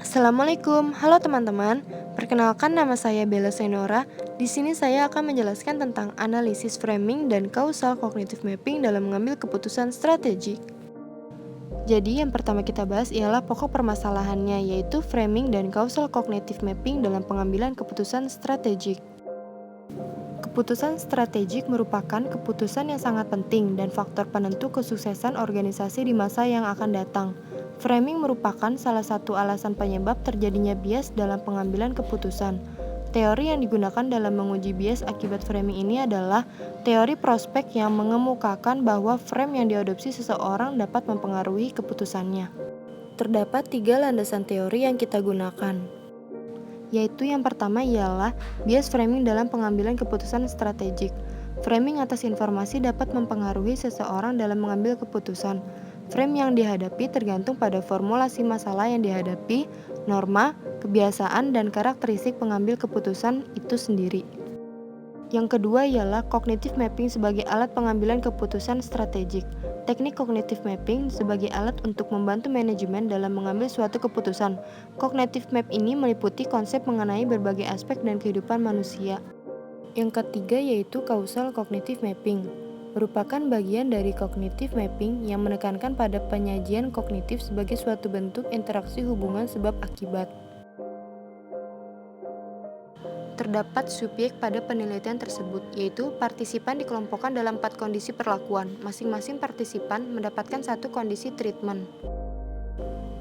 Assalamualaikum, halo teman-teman. Perkenalkan nama saya Bella Senora. Di sini saya akan menjelaskan tentang analisis framing dan causal cognitive mapping dalam mengambil keputusan strategik. Jadi yang pertama kita bahas ialah pokok permasalahannya, yaitu framing dan causal cognitive mapping dalam pengambilan keputusan strategik. Keputusan strategik merupakan keputusan yang sangat penting dan faktor penentu kesuksesan organisasi di masa yang akan datang. Framing merupakan salah satu alasan penyebab terjadinya bias dalam pengambilan keputusan. Teori yang digunakan dalam menguji bias akibat framing ini adalah teori prospek yang mengemukakan bahwa frame yang diadopsi seseorang dapat mempengaruhi keputusannya. Terdapat 3 landasan teori yang kita gunakan, yaitu yang pertama ialah bias framing dalam pengambilan keputusan strategik. Framing atas informasi dapat mempengaruhi seseorang dalam mengambil keputusan. Frame yang dihadapi tergantung pada formulasi masalah yang dihadapi, norma, kebiasaan, dan karakteristik pengambil keputusan itu sendiri. Yang kedua ialah cognitive mapping sebagai alat pengambilan keputusan strategik. Teknik cognitive mapping sebagai alat untuk membantu manajemen dalam mengambil suatu keputusan. Cognitive map ini meliputi konsep mengenai berbagai aspek dan kehidupan manusia. Yang ketiga yaitu causal cognitive mapping. Merupakan bagian dari cognitive mapping yang menekankan pada penyajian kognitif sebagai suatu bentuk interaksi hubungan sebab akibat. Terdapat subjek pada penelitian tersebut, yaitu partisipan dikelompokkan dalam 4 kondisi perlakuan. Masing-masing partisipan mendapatkan satu kondisi treatment.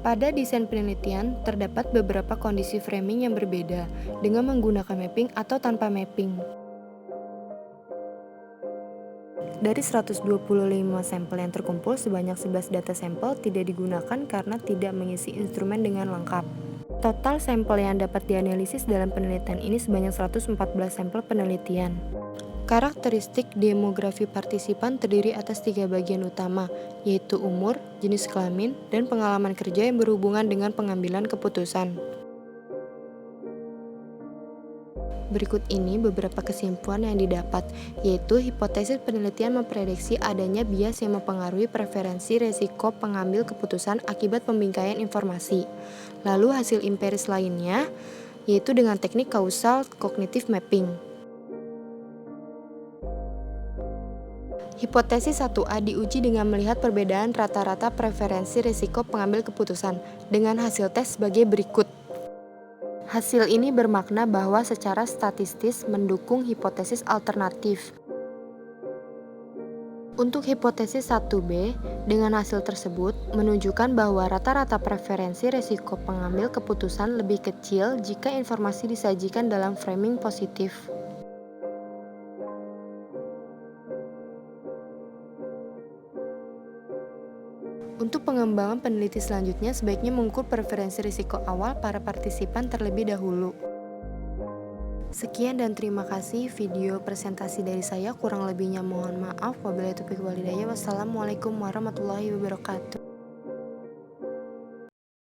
Pada desain penelitian, terdapat beberapa kondisi framing yang berbeda dengan menggunakan mapping atau tanpa mapping. Dari 125 sampel yang terkumpul, sebanyak 11 data sampel tidak digunakan karena tidak mengisi instrumen dengan lengkap. Total sampel yang dapat dianalisis dalam penelitian ini sebanyak 114 sampel penelitian. Karakteristik demografi partisipan terdiri atas 3 bagian utama, yaitu umur, jenis kelamin, dan pengalaman kerja yang berhubungan dengan pengambilan keputusan. Berikut ini beberapa kesimpulan yang didapat, yaitu hipotesis penelitian memprediksi adanya bias yang mempengaruhi preferensi resiko pengambil keputusan akibat pembingkaian informasi. Lalu hasil empiris lainnya, yaitu dengan teknik causal cognitive mapping. Hipotesis 1A diuji dengan melihat perbedaan rata-rata preferensi risiko pengambil keputusan dengan hasil tes sebagai berikut. Hasil ini bermakna bahwa secara statistis mendukung hipotesis alternatif. Untuk hipotesis 1B, dengan hasil tersebut menunjukkan bahwa rata-rata preferensi risiko pengambil keputusan lebih kecil jika informasi disajikan dalam framing positif. Untuk pengembangan peneliti selanjutnya, sebaiknya mengukur preferensi risiko awal para partisipan terlebih dahulu. Sekian dan terima kasih video presentasi dari saya. Kurang lebihnya mohon maaf. Wabillahi taufiq wal hidayah. Wassalamualaikum warahmatullahi wabarakatuh.